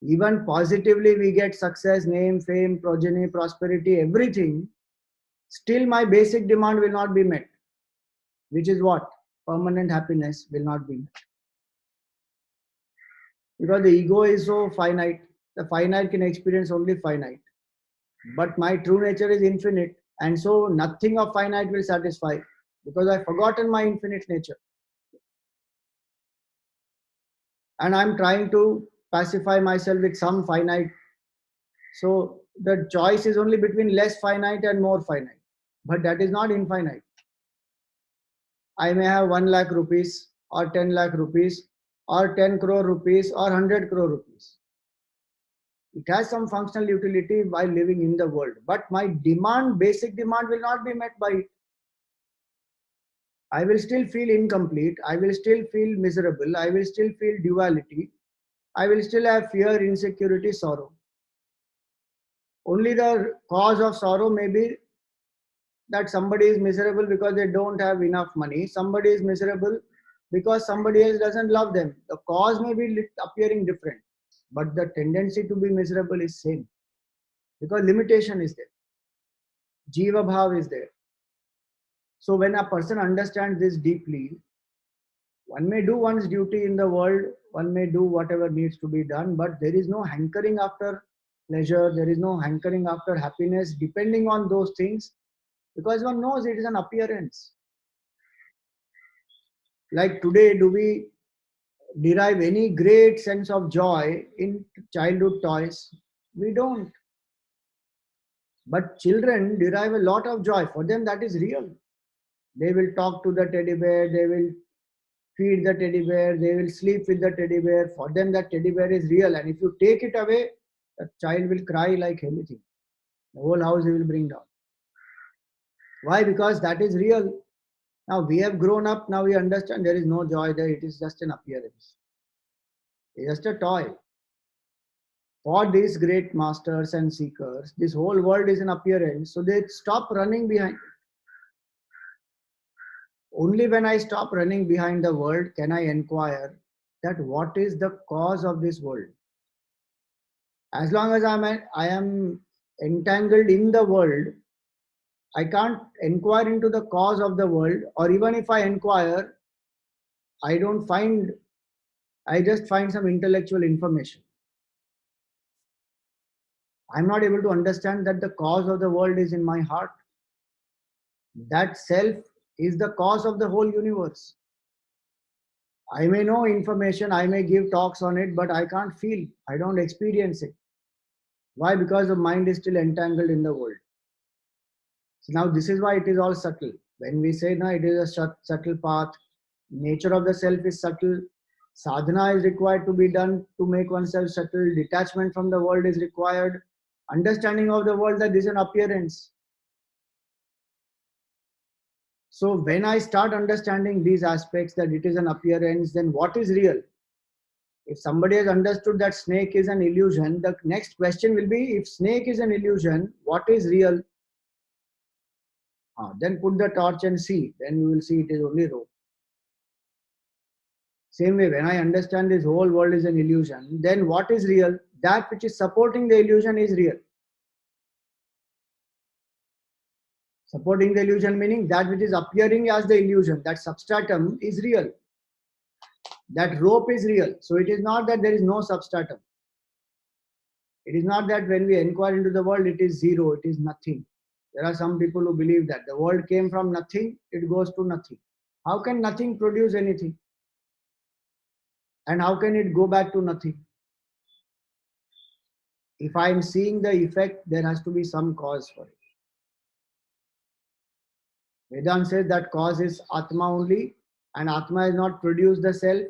even positively we get success, name, fame, progeny, prosperity, everything, still my basic demand will not be met. Which is what? Permanent happiness will not be met. Because the ego is so finite. The finite can experience only finite. But my true nature is infinite. And so nothing of finite will satisfy. Because I've forgotten my infinite nature. And I'm trying to pacify myself with some finite. So the choice is only between less finite and more finite, but that is not infinite. I may have 1 lakh rupees or 10 lakh rupees or 10 crore rupees or 100 crore rupees. It has some functional utility while living in the world, but my demand, basic demand, will not be met by it. I will still feel incomplete. I will still feel miserable. I will still feel duality. I will still have fear, insecurity, sorrow. Only the cause of sorrow may be that somebody is miserable because they don't have enough money. Somebody is miserable because somebody else doesn't love them. The cause may be appearing different, but the tendency to be miserable is same because limitation is there. Jiva bhav is there. So when a person understands this deeply, one may do one's duty in the world, one may do whatever needs to be done, but there is no hankering after pleasure, there is no hankering after happiness, depending on those things, because one knows it is an appearance. Like today, do we derive any great sense of joy in childhood toys? We don't. But children derive a lot of joy. For them, that is real. They will talk to the teddy bear, they will feed the teddy bear, they will sleep with the teddy bear. For them, that teddy bear is real. And if you take it away, the child will cry like anything. The whole house he will bring down. Why? Because that is real. Now we have grown up, now we understand there is no joy there, it is just an appearance. It's just a toy. For these great masters and seekers, this whole world is an appearance, so they stop running behind. Only when I stop running behind the world can I inquire that what is the cause of this world. As long as I am entangled in the world, I can't inquire into the cause of the world, or even if I inquire, I don't find, I just find some intellectual information. I'm not able to understand that the cause of the world is in my heart. That self is the cause of the whole universe. I may know information, I may give talks on it, but I can't feel, I don't experience it. Why? Because the mind is still entangled in the world. So now this is why it is all subtle. When we say now it is a subtle path, nature of the self is subtle, sadhana is required to be done to make oneself subtle, detachment from the world is required, understanding of the world that this is an appearance. So when I start understanding these aspects that it is an appearance, then what is real? If somebody has understood that snake is an illusion, the next question will be, if snake is an illusion, what is real? Then put the torch and see. Then you will see it is only rope. Same way, when I understand this whole world is an illusion, then what is real? That which is supporting the illusion is real. Supporting the illusion meaning that which is appearing as the illusion, that substratum is real. That rope is real. So it is not that there is no substratum. It is not that when we inquire into the world, it is zero, it is nothing. There are some people who believe that the world came from nothing, it goes to nothing. How can nothing produce anything? And how can it go back to nothing? If I am seeing the effect, there has to be some cause for it. Vedanta says that cause is Atma only, and Atma has not produced the self,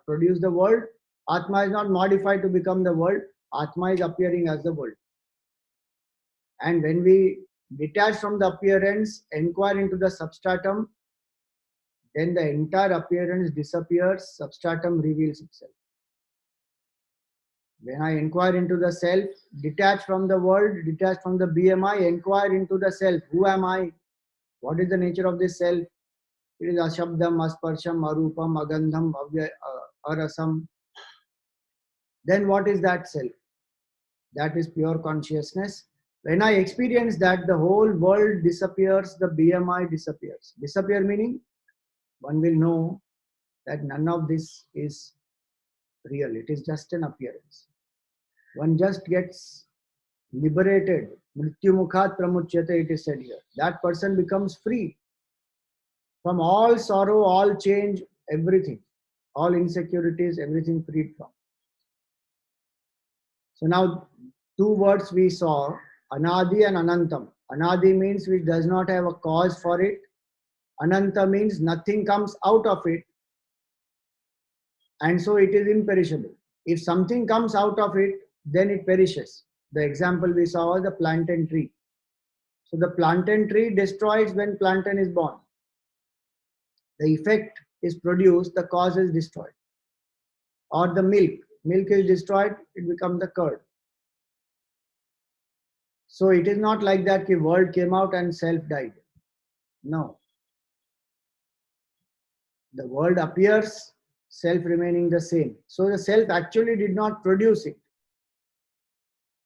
produced the world. Atma is not modified to become the world. Atma is appearing as the world. And when we detach from the appearance, inquire into the substratum, then the entire appearance disappears, substratum reveals itself. When I inquire into the self, detach from the world, detach from the BMI, inquire into the self. Who am I? What is the nature of this self? It is Ashabdam, Asparsham, Arupam, Agandham, Arasam. Then what is that self? That is pure consciousness. When I experience that, the whole world disappears, the BMI disappears. Disappear meaning one will know that none of this is real. It is just an appearance. One just gets liberated. Mrityu mukhat pramuchyate, it is said here. That person becomes free from all sorrow, all change, everything. All insecurities, everything freed from. So now, two words we saw. Anadi and Anantam. Anadi means which does not have a cause for it. Ananta means nothing comes out of it, and so it is imperishable. If something comes out of it, then it perishes. The example we saw was the plantain tree. So the plantain tree destroys when plantain is born. The effect is produced, the cause is destroyed. Or the milk. Milk is destroyed, it becomes the curd. So it is not like that the world came out and self died. No. The world appears, self remaining the same. So the self actually did not produce it.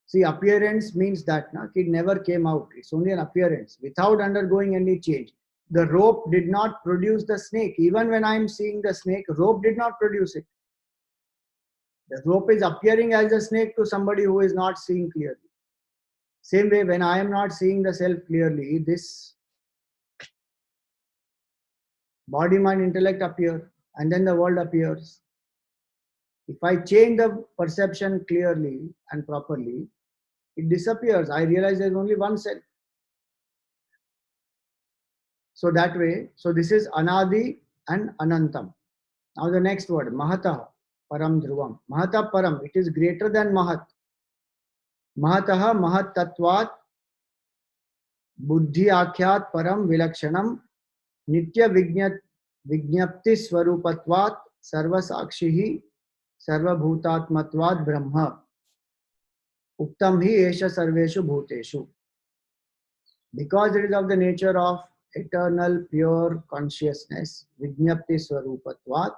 See, appearance means that it never came out. It's only an appearance without undergoing any change. The rope did not produce the snake. Even when I am seeing the snake, rope did not produce it. The rope is appearing as a snake to somebody who is not seeing clearly. Same way, when I am not seeing the self clearly, this body, mind, intellect appear, and then the world appears. If I change the perception clearly and properly, it disappears. I realize there is only one self. So that way, so this is Anadi and Anantam. Now the next word, Mahatah Param Dhruvam. Mahatah Param, it is greater than Mahat. Mahatah Mahat Tattvat Buddhi Akhyat Param Vilakshanam Nitya Vignapti Swarupatvat Sarva Sakshihi Sarva Bhutatmatvat Brahma Uktam Hi Esha Sarveshu Bhuteshu. Because it is of the nature of eternal pure consciousness, Vignapti Swarupatvat,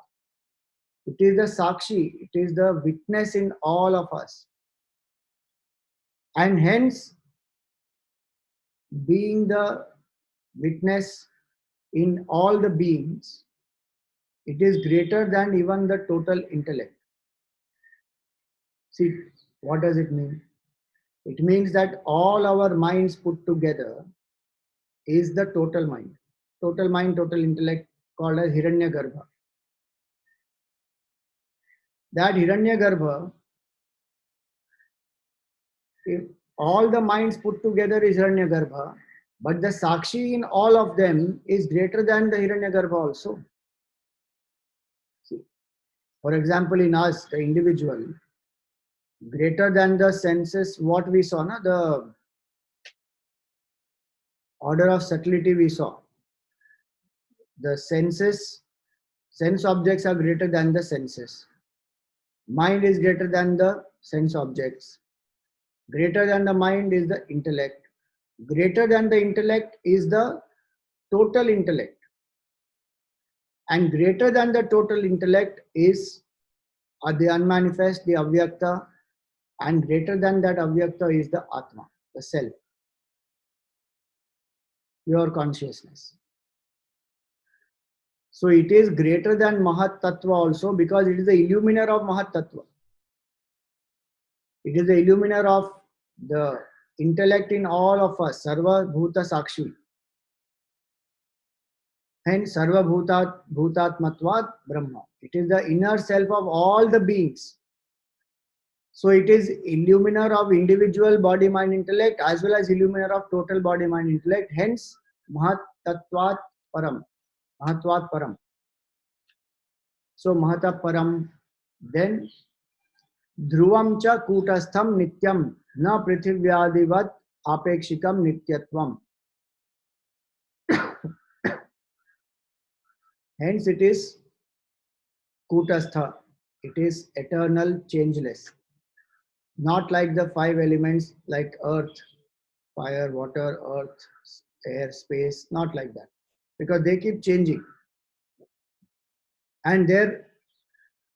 it is the Sakshi, it is the witness in all of us. And hence, being the witness in all the beings, it is greater than even the total intellect. See, what does it mean? It means that all our minds put together is the total mind. Total mind, total intellect, called as Hiranyagarbha. That Hiranyagarbha, if all the minds put together is Hiranyagarbha, but the Sakshi in all of them is greater than the Hiranyagarbha also. See, for example, in us, the individual, greater than the senses, what we saw, the order of subtlety we saw. The senses, sense objects are greater than the senses. Mind is greater than the sense objects. Greater than the mind is the intellect. Greater than the intellect is the total intellect. And greater than the total intellect is the unmanifest, the avyakta, and greater than that avyakta is the atma, the self, pure consciousness. So it is greater than Mahat Tattva also because it is the illuminer of Mahat Tattva. It is the illuminer of the intellect in all of us, Sarva Bhuta Sakshi. Hence, Sarva Bhutatmatvat Brahma. It is the inner self of all the beings. So it is illuminer of individual body, mind, intellect as well as illuminer of total body, mind, intellect. Hence, Mahat Tattvat Param. Mahatvat Param. So Mahata Param. Then Dhruvam cha Kutastham Nityam na Prithivyaadivat Apekshikam Nityatvam. Hence it is Kutastha. It is eternal, changeless. Not like the five elements like earth, fire, water, earth, air, space. Not like that. Because they keep changing. And their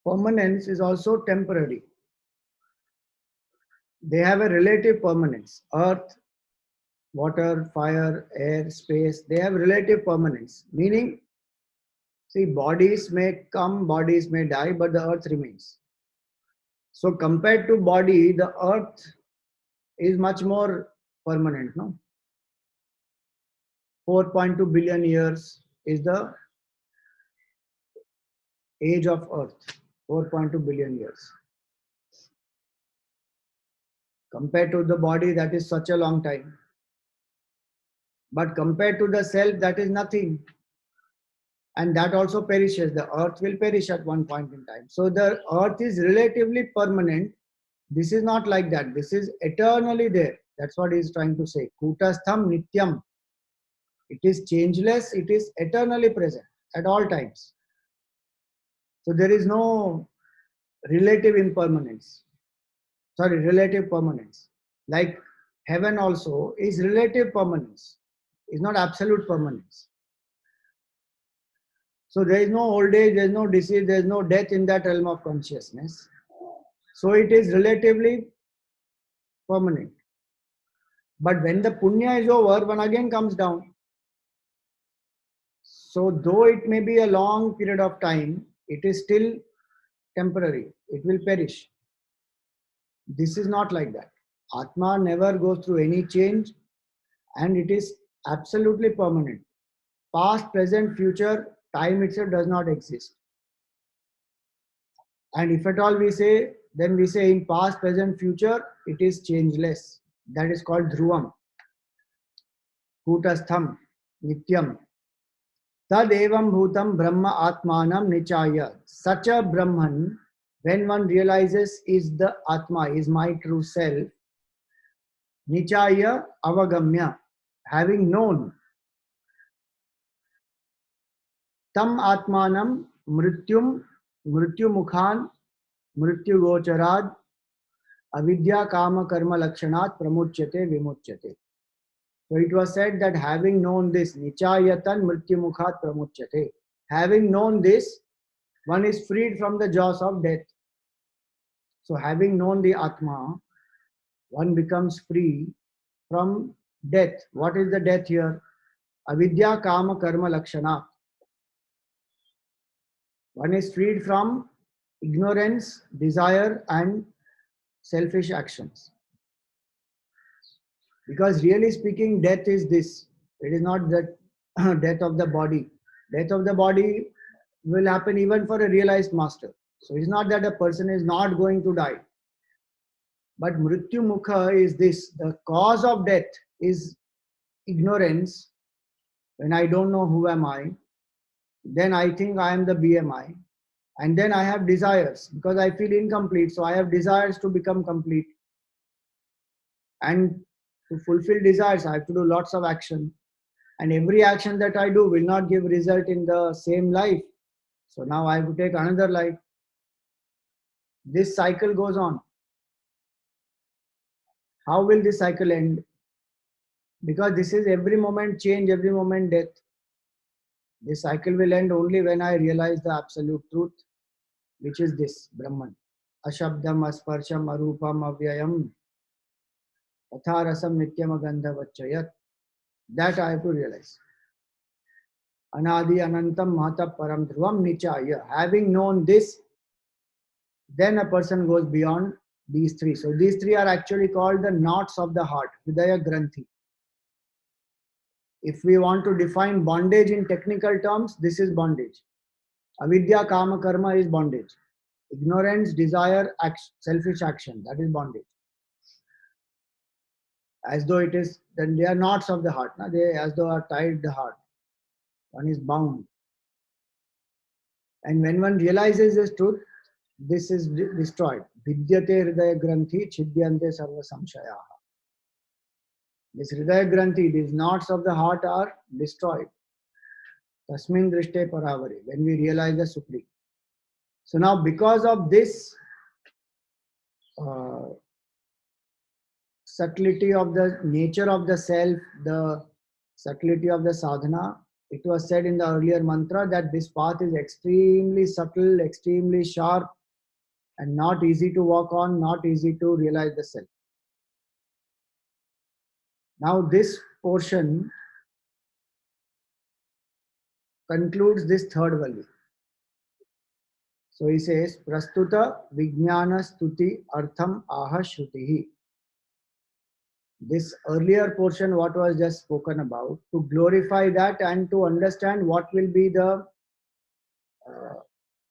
permanence is also temporary. They have a relative permanence. Earth, water, fire, air, space, they have relative permanence. Meaning, see, bodies may come, bodies may die, but the earth remains. So compared to body, the earth is much more permanent, no? 4.2 billion years is the age of earth. 4.2 billion years. Compared to the body, that is such a long time. But compared to the self, that is nothing. And that also perishes. The earth will perish at one point in time. So the earth is relatively permanent. This is not like that. This is eternally there. That's what he is trying to say. Kutastham nityam. It is changeless. It is eternally present at all times. So there is no relative impermanence. Sorry, relative permanence. Like heaven also is relative permanence. It's not absolute permanence. So there is no old age, there is no disease, there is no death in that realm of consciousness. So it is relatively permanent. But when the punya is over, one again comes down. So though it may be a long period of time, it is still temporary. It will perish. This is not like that. Atma never goes through any change and it is absolutely permanent. Past, present, future, time itself does not exist. And if at all we say, then we say in past, present, future, it is changeless. That is called dhruvam. Kutastham, nityam. Tad evam bhutam brahma atmanam nichaya. Such a Brahman, when one realizes is the Atma, is my true self, nichaya avagamya, having known, tam atmanam mrityum, mrityumukhan, mrityugocharad, avidya kama karma lakshanat pramuchyate vimuchyate. So it was said that having known this, nichayatan mrityumukhat pramuchyate, having known this, one is freed from the jaws of death. So having known the Atma, one becomes free from death. What is the death here? Avidya kama karma lakshana. One is freed from ignorance, desire and selfish actions. Because really speaking, death is this. It is not the death of the body. Death of the body will happen even for a realized master. So it's not that a person is not going to die. But Mrityu Mukha is this. The cause of death is ignorance. When I don't know who am I, then I think I am the BMI. And then I have desires because I feel incomplete. So I have desires to become complete. And to fulfill desires, I have to do lots of action. And every action that I do will not give result in the same life. So now I have to take another life. This cycle goes on. How will this cycle end? Because this is every moment change, every moment death. This cycle will end only when I realize the absolute truth, which is this Brahman. Ashabdam, asparsham, arupam, avyayam, atharasam, nityam, agandhavachayat. That I have to realize. Anadi, anantam, mahata, param, dhruvam, nichaya. Having known this, then a person goes beyond these three. So these three are actually called the knots of the heart, Hridaya Granthi. If we want to define bondage in technical terms, this is bondage. Avidya, kama, karma is bondage. Ignorance, desire, selfish action, that is bondage. As though it is, then they are knots of the heart. They as though are tied the heart. One is bound. And when one realizes this truth, this is destroyed. Vidyate hridaya granthi chidyante sarva samshayaha. This hridaya granthi, these knots of the heart are destroyed. Tasmin drishte paravari, when we realize the Supreme. So now because of this subtlety of the nature of the self, the subtlety of the sadhana, it was said in the earlier mantra that this path is extremely subtle, extremely sharp, and not easy to walk on, not easy to realize the self. Now this portion concludes this third value. So he says, Prastuta Vijnana Stuti Artham Aha Shrutihi. This earlier portion, what was just spoken about, to glorify that and to understand what will be the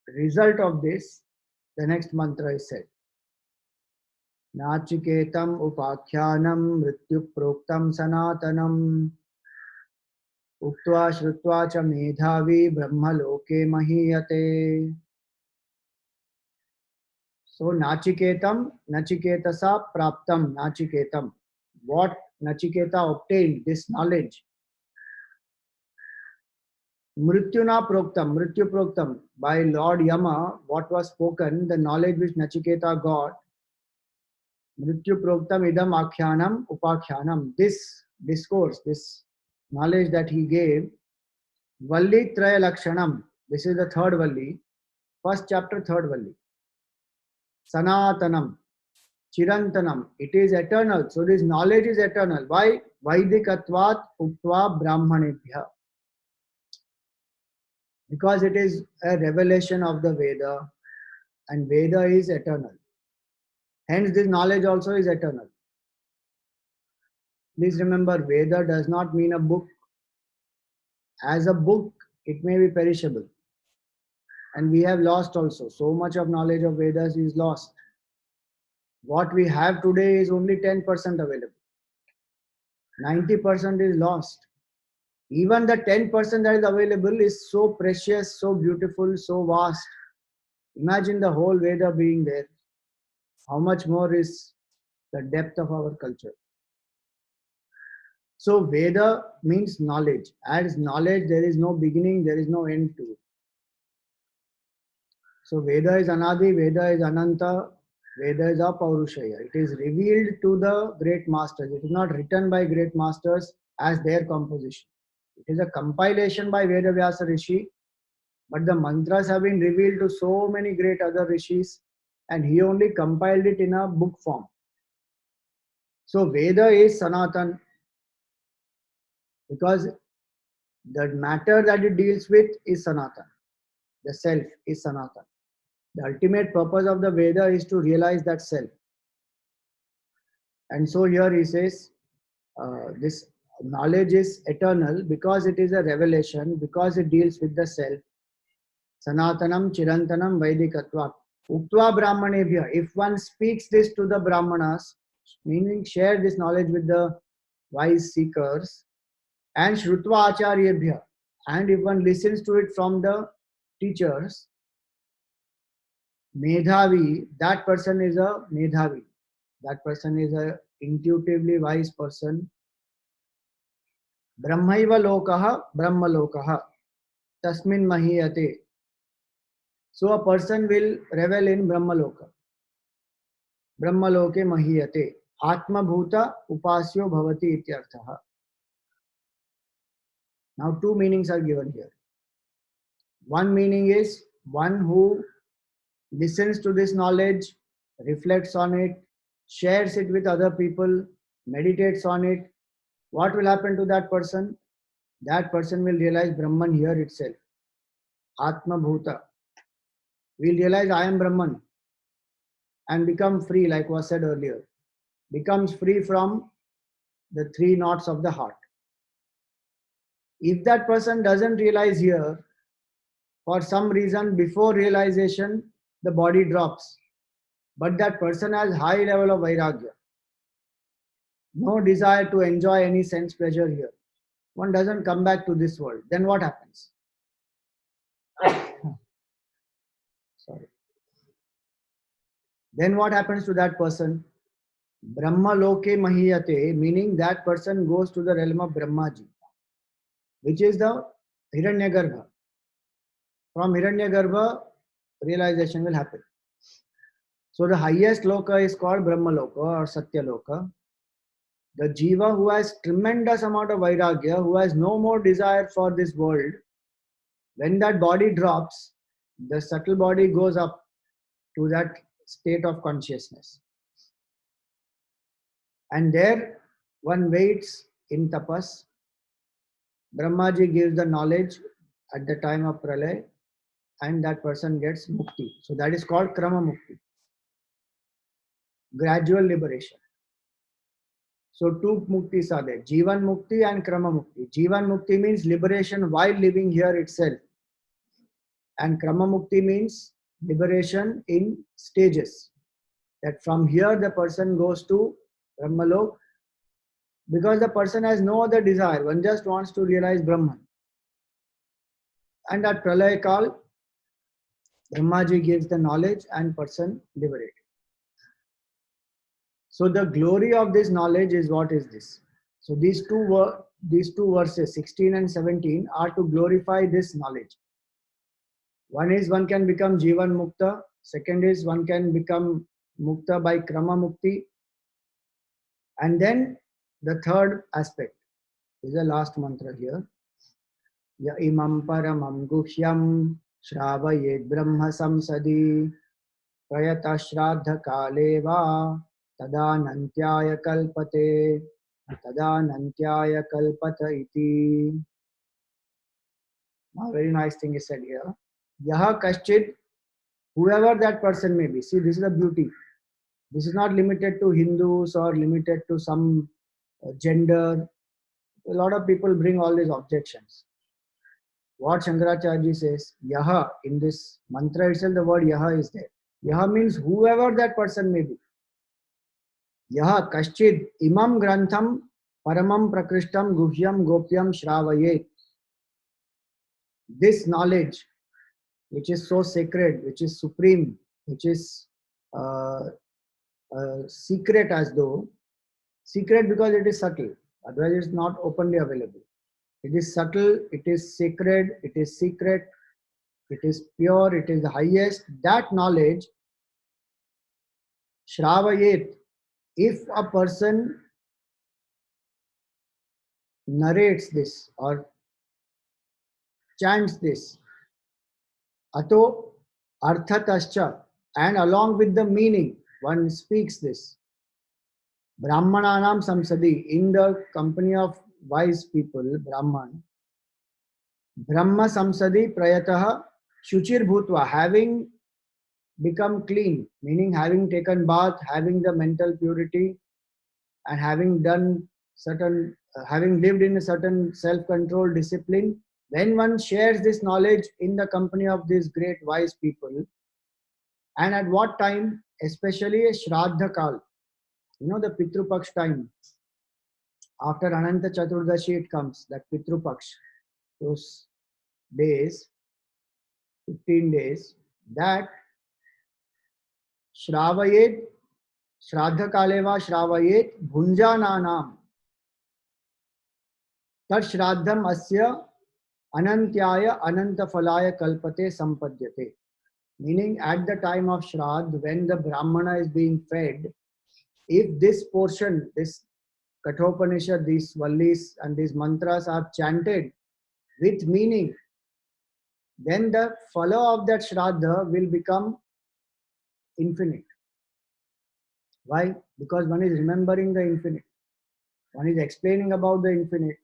result of this, the next mantra is said. नाचिकेतम उपाख्यानम मृत्यु प्रोक्तम सनातनम उक्त्वा श्रुत्वा च मेधावी ब्रह्मलोके महीयते. So Nachiketam, Nachiketasa Praptam, Nachiketam. What Nachiketa obtained, this knowledge. Mrityuna Proktam, Mrityu Proktam. By Lord Yama, what was spoken, the knowledge which Nachiketa got, Mrityu Proktam idam akhyanam upakhyanam. This discourse, this knowledge that he gave, Valli Traya Lakshanam. This is the third Valli. First chapter, third Valli. Sanatanam. Chirantanam, it is eternal. So this knowledge is eternal. Why? Vaidikatvat uktva brahmanebhya. Because it is a revelation of the Veda, and Veda is eternal. Hence this knowledge also is eternal. Please remember, Veda does not mean a book. As a book, it may be perishable. And we have lost also. So much of knowledge of Vedas is lost. What we have today is only 10% available. 90% is lost. Even the 10% that is available is so precious, so beautiful, so vast. Imagine the whole Veda being there. How much more is the depth of our culture? So Veda means knowledge. As knowledge, there is no beginning, there is no end to it. So Veda is Anadi, Veda is Ananta, Veda is Apaurushaya. It is revealed to the great masters. It is not written by great masters as their composition. It is a compilation by Vedavyasa Rishi, but the mantras have been revealed to so many great other rishis, and he only compiled it in a book form. So Veda is Sanatan because the matter that it deals with is Sanatan. The self is Sanatan. The ultimate purpose of the Veda is to realize that self. And so here he says, this knowledge is eternal because it is a revelation, because it deals with the self. Sanatanam Chirantanam Vaidikatva. Uktva Brahmanebhya. If one speaks this to the Brahmanas, meaning share this knowledge with the wise seekers, and Shrutva Acharyebhya, and if one listens to it from the teachers, Medhavi, that person is a Medhavi. That person is a intuitively wise person. Brahmaiva lokaha, Brahma lokaha. Tasmin mahiyate. So a person will revel in Brahmaloka. Brahmaloke mahiyate. Atma bhuta upasyo bhavati ityarthaha. Now two meanings are given here. One meaning is one who listens to this knowledge, reflects on it, shares it with other people, meditates on it. What will happen to that person? That person will realize Brahman here itself. Atma bhuta. Will realize I am Brahman and become free, like was said earlier. Becomes free from the three knots of the heart. If that person doesn't realize here, for some reason before realization, the body drops. But that person has high level of vairagya. No desire to enjoy any sense pleasure here. One doesn't come back to this world. Then what happens? Sorry. Then what happens to that person? Brahma loke mahiyate, meaning that person goes to the realm of Brahmaji, which is the Hiranyagarbha. From Hiranyagarbha, realization will happen. So the highest loka is called Brahma loka or Satya loka. The jiva who has tremendous amount of vairagya, who has no more desire for this world, when that body drops, the subtle body goes up to that state of consciousness. And there one waits in tapas. Brahmaji gives the knowledge at the time of pralay, and that person gets mukti. So that is called krama mukti. Gradual liberation. So two muktis are there, Jivan Mukti and Krama Mukti. Jivan Mukti means liberation while living here itself. And Krama Mukti means liberation in stages. that from here the person goes to Brahmalok, because the person has no other desire. One just wants to realize Brahman. And at Pralaya Kal, Brahmaji gives the knowledge and person liberated. So the glory of this knowledge is what is this? So these two verses 16 and 17 are to glorify this knowledge. One is one can become Jivan Mukta. Second is one can become Mukta by Krama Mukti. And then the third aspect is the last mantra here. Ya imam paramam guhyam shravayed brahma samsadi prayata shraddha kaleva tadanantyaya kalpate tadanantyaya kalpata iti. A very nice thing is said here. Yaha kaschid, whoever that person may be. See, this is the beauty. This is not limited to Hindus or limited to some gender. A lot of people bring all these objections. What Shankaracharya says, Yaha, in this mantra itself, the word Yaha is there. Yaha means whoever that person may be. Yaha kaschid imam grantham paramam prakrishtam guhyam gopyam shravayet. This knowledge, which is so sacred, which is supreme, which is secret, as though secret because it is subtle, otherwise it is not openly available. It is subtle, it is sacred, it is secret, it is pure, it is the highest. That knowledge, Shravayet, if a person narrates this or chants this, Ato Arthatascha, and along with the meaning, one speaks this. Brahmananam Samsadi, in the company of wise people, Brahman, Brahma Samsadi Prayataha Shuchir Bhutva, having become clean, meaning having taken bath, having the mental purity, and having done certain, having lived in a certain self-control discipline. When one shares this knowledge in the company of these great wise people, and at what time, especially a Shraddha Kal, the Pitru Paksh time, after Ananta Chaturdashi it comes, that Pitru Paksh, those days, 15 days, that Shravayet, Shraddha Kaleva Shravayet Bhunjananam Tat Shraddham Asya Anantyaya Anantafalaya Kalpate Sampadyate. Meaning at the time of Shraddh, when the Brahmana is being fed, if this portion, this Kathopanishad, these Vallis and these mantras are chanted with meaning, then the follow of that Shraddha will become infinite. Why? Because one is remembering the infinite. One is explaining about the infinite.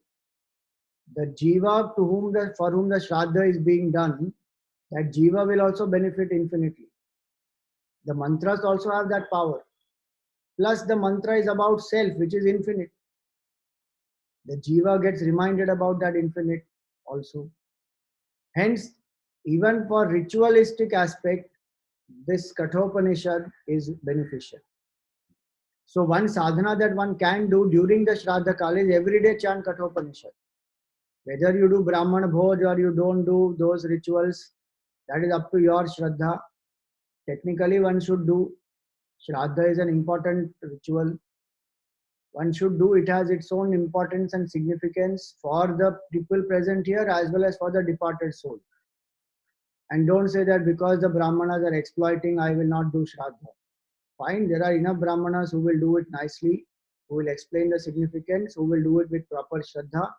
The jiva for whom the Shraddha is being done, that jiva will also benefit infinitely. The mantras also have that power. Plus the mantra is about self, which is infinite. The jiva gets reminded about that infinite also. Hence, even for ritualistic aspect, this Kathopanishad is beneficial. So one sadhana that one can do during the Shraddha Kal is everyday chant Kathopanishad. Whether you do Brahman Bhoj or you don't do those rituals, that is up to your Shraddha. Technically, one should do. Shraddha is an important ritual. One should do. It has its own importance and significance for the people present here as well as for the departed soul. And don't say that because the Brahmanas are exploiting, I will not do Shraddha. Fine, there are enough Brahmanas who will do it nicely, who will explain the significance, who will do it with proper Shraddha.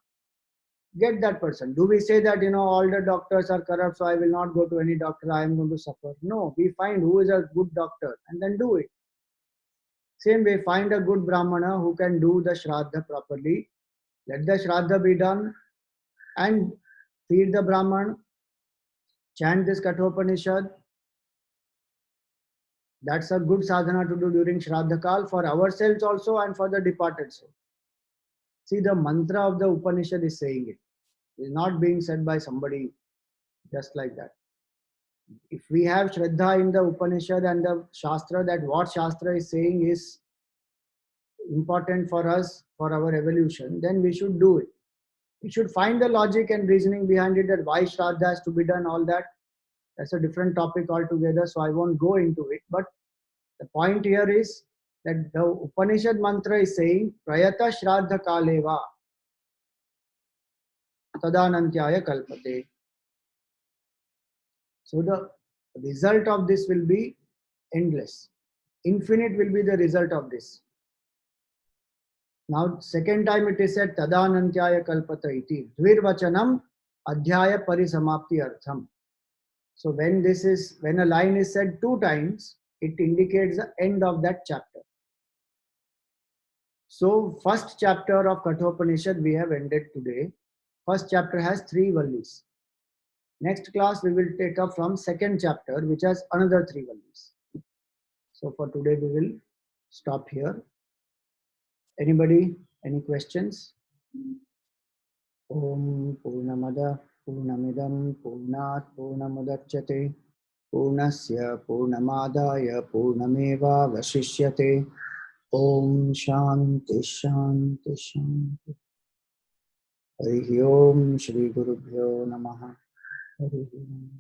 Get that person. Do we say that, all the doctors are corrupt, so I will not go to any doctor, I am going to suffer? No, we find who is a good doctor and then do it. Same way, find a good Brahmana who can do the Shraddha properly. Let the Shraddha be done and feed the Brahman, chant this Kathopanishad. That's a good sadhana to do during Shraddha Kal for ourselves also and for the departed soul. See, the mantra of the Upanishad is saying it. It is not being said by somebody just like that. If we have Shraddha in the Upanishad and the Shastra, that what Shastra is saying is important for us, for our evolution, then we should do it. We should find the logic and reasoning behind it, that why Shraddha has to be done, all that. That's a different topic altogether, so I won't go into it. But the point here is that the Upanishad mantra is saying, Prayata Shraddha Kaleva Tadanantyaya Kalpate. So the result of this will be endless. Infinite will be the result of this. Now, second time it is said, Tadanantyaya Kalpata iti. Dvirvachanam Adhyaya Parisamapti Artham. So when a line is said two times, it indicates the end of that chapter. So first chapter of Kathopanishad we have ended today. First chapter has 3 valleys. Next class we will take up from second chapter, which has another 3 valleys. So for today we will stop here. Anybody? Any questions? Om Purnamada Purnamidam Purnat Purnamudachyate Purnasya Purnamadaya Purnameva Vasishyate. Om Shanti Shanti Shanti. Hari Om Shri Gurubhyo Namaha. Hari Om.